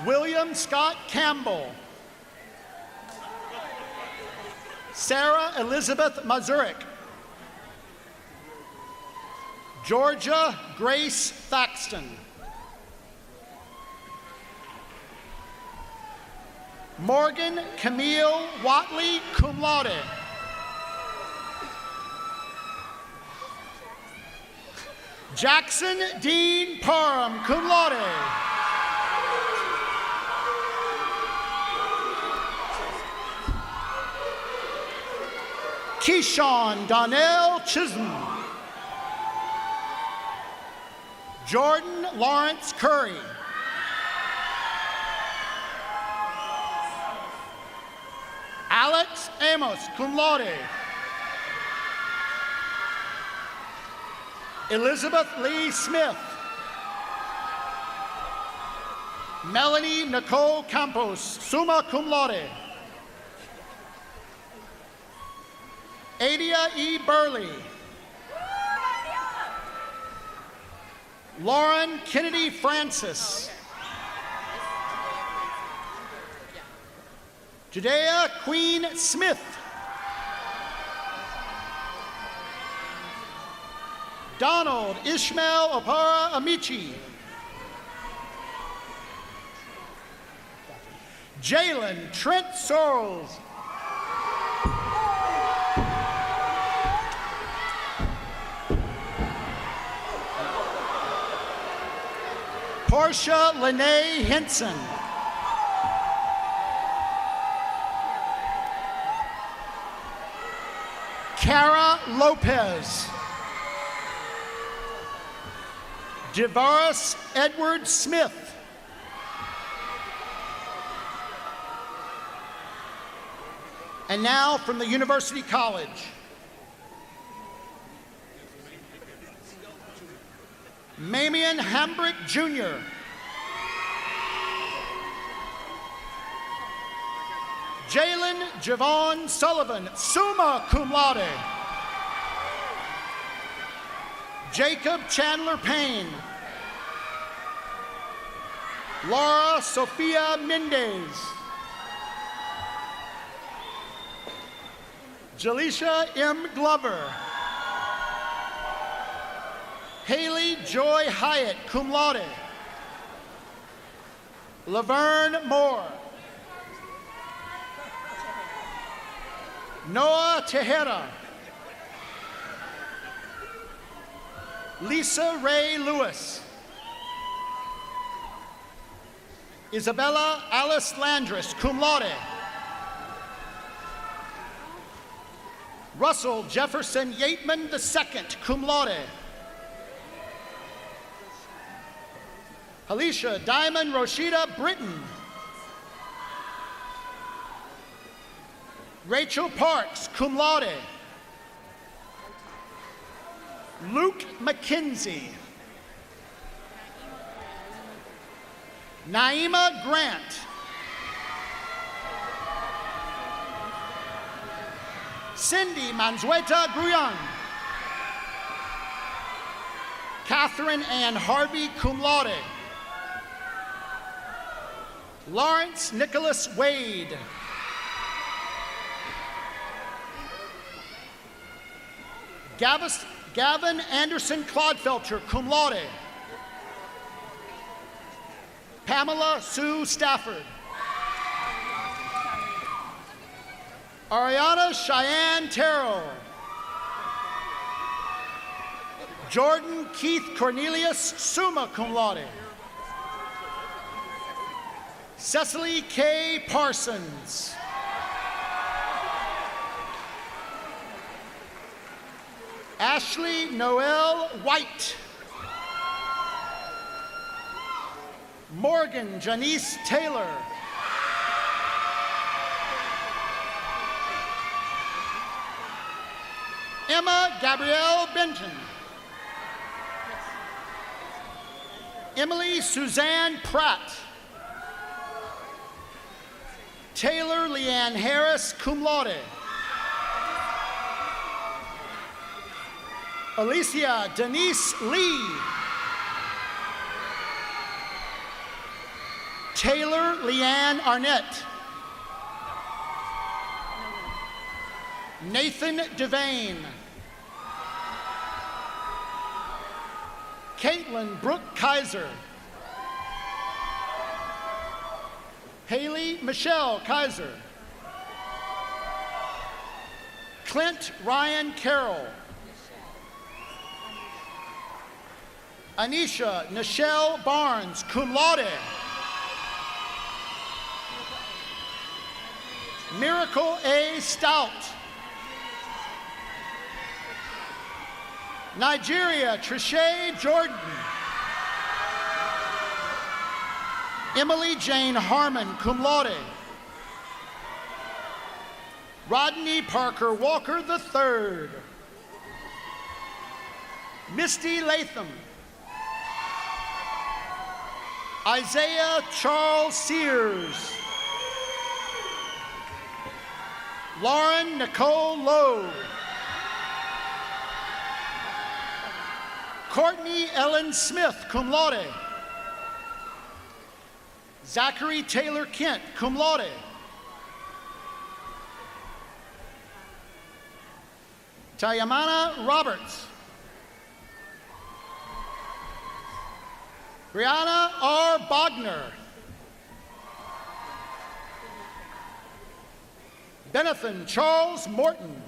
William Scott Campbell. Sarah Elizabeth Mazurek. Georgia Grace Thaxton. Morgan Camille Watley, cum laude. Jackson Dean Parham, cum laude. Keyshawn Donnell Chisholm. Jordan Lawrence Curry. Alex Amos, cum laude. Elizabeth Lee Smith. Melanie Nicole Campos, summa cum laude. Adia E. Burley. Lauren Kennedy Francis. Judea Queen Smith. Donald Ishmael Opara Amici. Jalen Trent Sorrells. Portia Lene Henson. Cara Lopez. Javaris Edward Smith. And now from the University College. Mamian Hambrick Jr. Jalen Javon Sullivan, summa cum laude. Jacob Chandler Payne. Laura Sofia Mendez. Jaleisha M. Glover. Haley Joy Hyatt, cum laude. Laverne Moore. Noah Tejera. Lisa Ray Lewis. Isabella Alice Landris, cum laude. Russell Jefferson Yateman II, cum laude. Alicia Diamond Roshida Britton. Rachel Parks, cum laude. Luke McKenzie. Naima Grant. Cindy Manzueta Gruyan. Catherine Ann Harvey, cum laude. Lawrence Nicholas Wade. Gavin Anderson Clodfelter, cum laude. Pamela Sue Stafford. Ariana Cheyenne Terrell. Jordan Keith Cornelius, summa cum laude. Cecily K. Parsons. Ashley Noel White. Morgan Janice Taylor. Emma Gabrielle Benton. Emily Suzanne Pratt. Taylor Leanne Harris, cum laude. Alicia Denise Lee. Taylor Leanne Arnett. Nathan Devane. Caitlin Brooke Kaiser. Haley Michelle Kaiser. Clint Ryan Carroll. Anisha Nichelle Barnes, cum laude. Miracle A. Stout. Nigeria Trisha Jordan. Emily Jane Harmon, cum laude. Rodney Parker Walker III. Misty Latham. Isaiah Charles Sears. Lauren Nicole Lowe. Courtney Ellen Smith, cum laude. Zachary Taylor Kent, cum laude. Tayamana Roberts. Brianna R. Bogner. Benethan Charles Morton.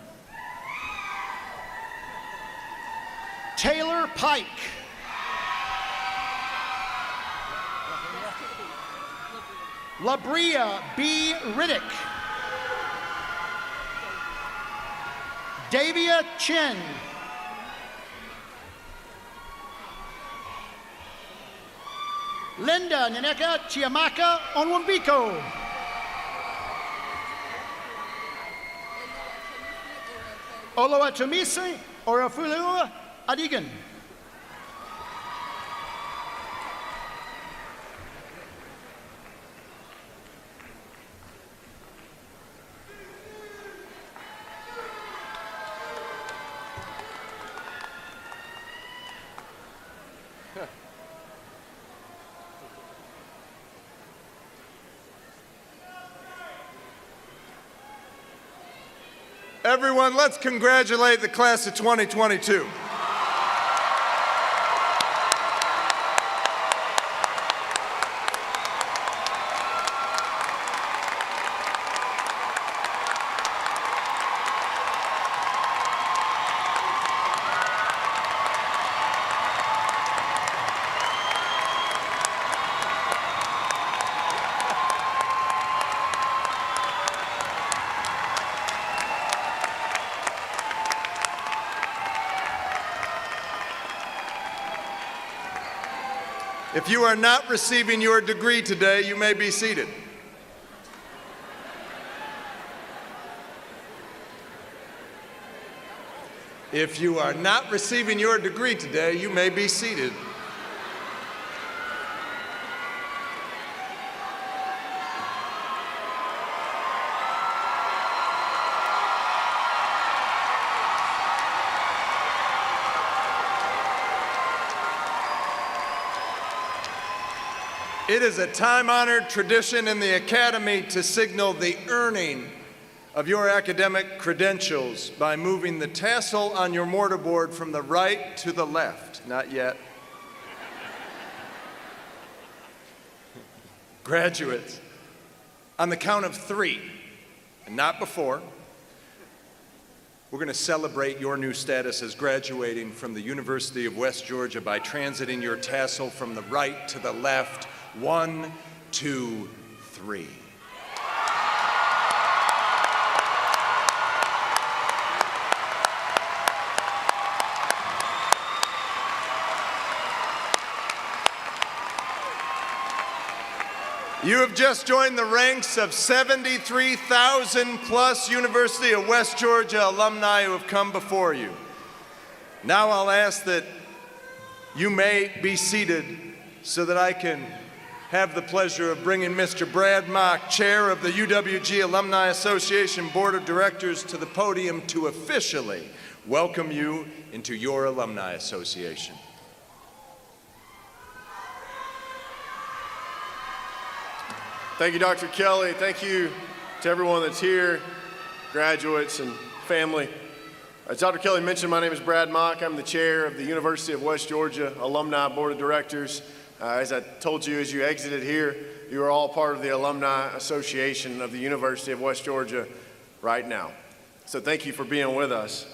Taylor Pike. Labria B. Riddick. Davia Chin. Linda Neneka Chiamaka Onwambiko. Oloatumisi Orafulua Adigan. Everyone, let's congratulate the class of 2022. If you are not receiving your degree today, you may be seated. If you are not receiving your degree today, you may be seated. It is a time-honored tradition in the Academy to signal the earning of your academic credentials by moving the tassel on your mortarboard from the right to the left. Not yet. Graduates, on the count of 3, and not before, we're going to celebrate your new status as graduating from the University of West Georgia by transiting your tassel from the right to the left. 1, 2, 3. You have just joined the ranks of 73,000 plus University of West Georgia alumni who have come before you. Now I'll ask that you may be seated so that I can have the pleasure of bringing Mr. Brad Mock, Chair of the UWG Alumni Association Board of Directors, to the podium to officially welcome you into your Alumni Association. Thank you, Dr. Kelly. Thank you to everyone that's here, graduates and family. As Dr. Kelly mentioned, my name is Brad Mock. I'm the chair of the University of West Georgia Alumni Board of Directors. As I told you as you exited here, you are all part of the Alumni Association of the University of West Georgia right now. So thank you for being with us.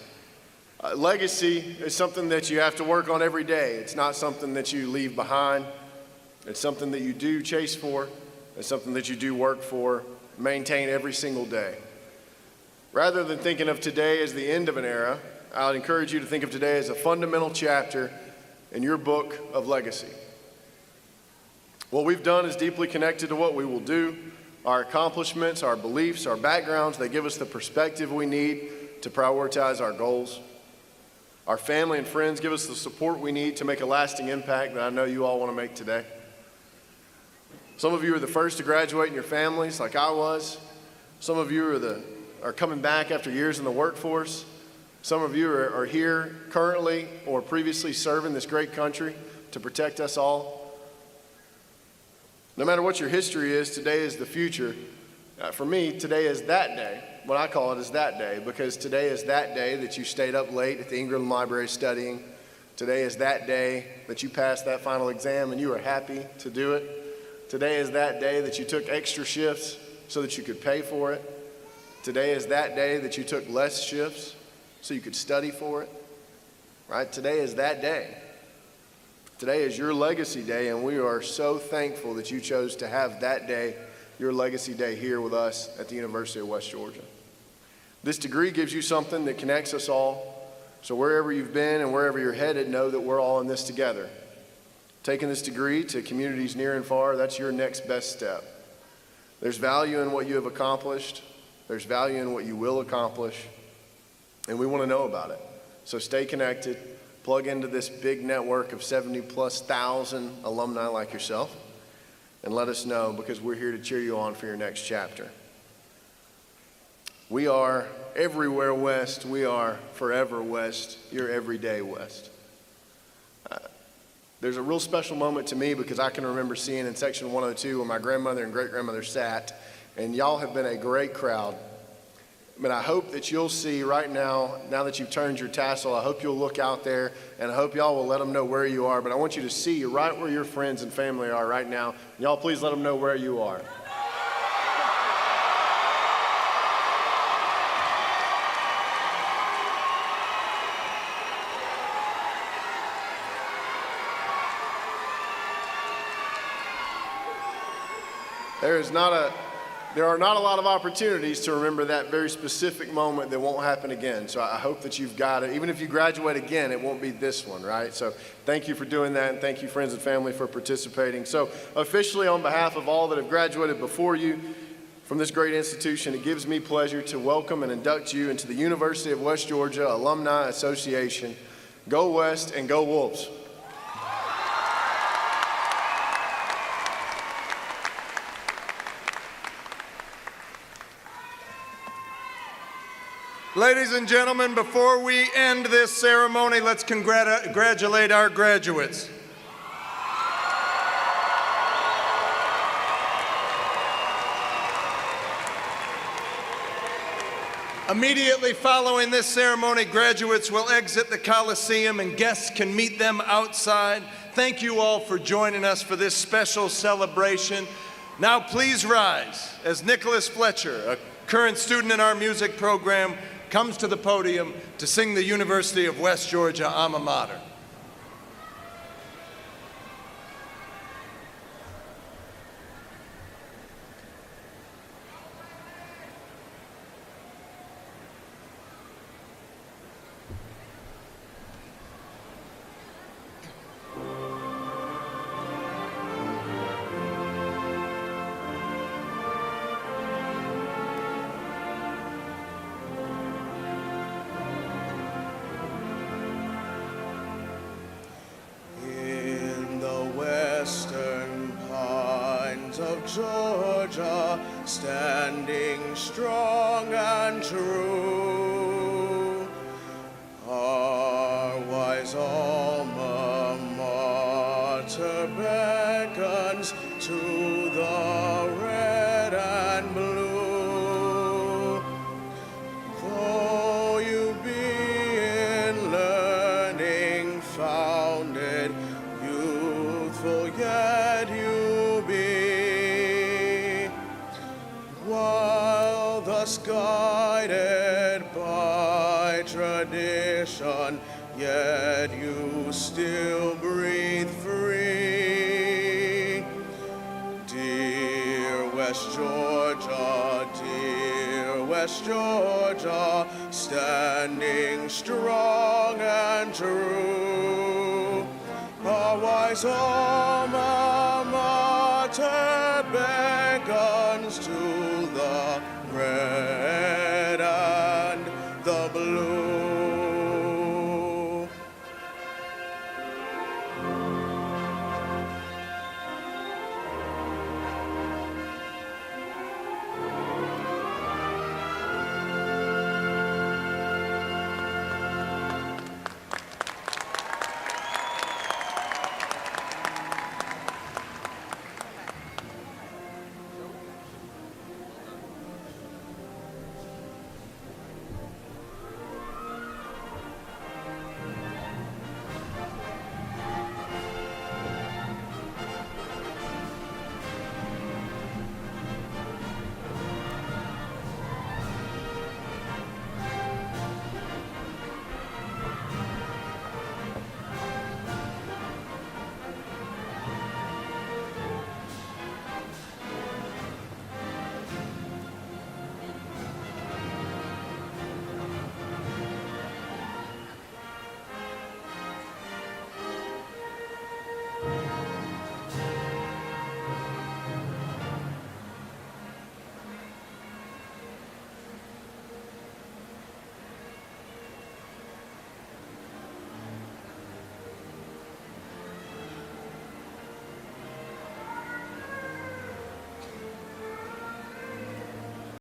Legacy is something that you have to work on every day. It's not something that you leave behind. It's something that you do chase for. It's something that you do work for, maintain every single day. Rather than thinking of today as the end of an era, I would encourage you to think of today as a fundamental chapter in your book of legacy. What we've done is deeply connected to what we will do. Our accomplishments, our beliefs, our backgrounds, they give us the perspective we need to prioritize our goals. Our family and friends give us the support we need to make a lasting impact that I know you all want to make today. Some of you are the first to graduate in your families, like I was. Some of you are coming back after years in the workforce. Some of you are here currently or previously serving this great country to protect us all. No matter what your history is, today is the future. For me, today is that day. What I call it is that day, because today is that day that you stayed up late at the Ingram Library studying. Today is that day that you passed that final exam and you were happy to do it. Today is that day that you took extra shifts so that you could pay for it. Today is that day that you took less shifts so you could study for it. Right? Today is that day. Today is your legacy day, and we are so thankful that you chose to have that day, your legacy day, here with us at the University of West Georgia. This degree gives you something that connects us all. So wherever you've been and wherever you're headed, know that we're all in this together. Taking this degree to communities near and far, that's your next best step. There's value in what you have accomplished. There's value in what you will accomplish. And we want to know about it. So stay connected. Plug into this big network of 70,000+ alumni like yourself. And let us know, because we're here to cheer you on for your next chapter. We are everywhere West. We are forever West. You're everyday West. There's a real special moment to me because I can remember seeing in section 102 where my grandmother and great-grandmother sat, and y'all have been a great crowd. But I hope that you'll see right now that you've turned your tassel, I hope you'll look out there, and I hope y'all will let them know where you are. But I want you to see right where your friends and family are right now. Y'all please let them know where you are. there are not a lot of opportunities to remember that very specific moment that won't happen again. So I hope that you've got it. Even if you graduate again, it won't be this one, right? So thank you for doing that, and thank you, friends and family, for participating. So officially, on behalf of all that have graduated before you from this great institution, it gives me pleasure to welcome and induct you into the University of West Georgia Alumni Association. Go West and go Wolves. Ladies and gentlemen, before we end this ceremony, let's congratulate our graduates. Immediately following this ceremony, graduates will exit the Coliseum and guests can meet them outside. Thank you all for joining us for this special celebration. Now please rise as Nicholas Fletcher, a current student in our music program, comes to the podium to sing the University of West Georgia alma mater. Georgia, standing strong and true. Our wise alma mater beckons to the red and blue. Though you be in learning founded, youthful yet you be. While thus guided by tradition, yet you still breathe free. Dear West Georgia, standing strong and true. Our wise alma mater beckons to the red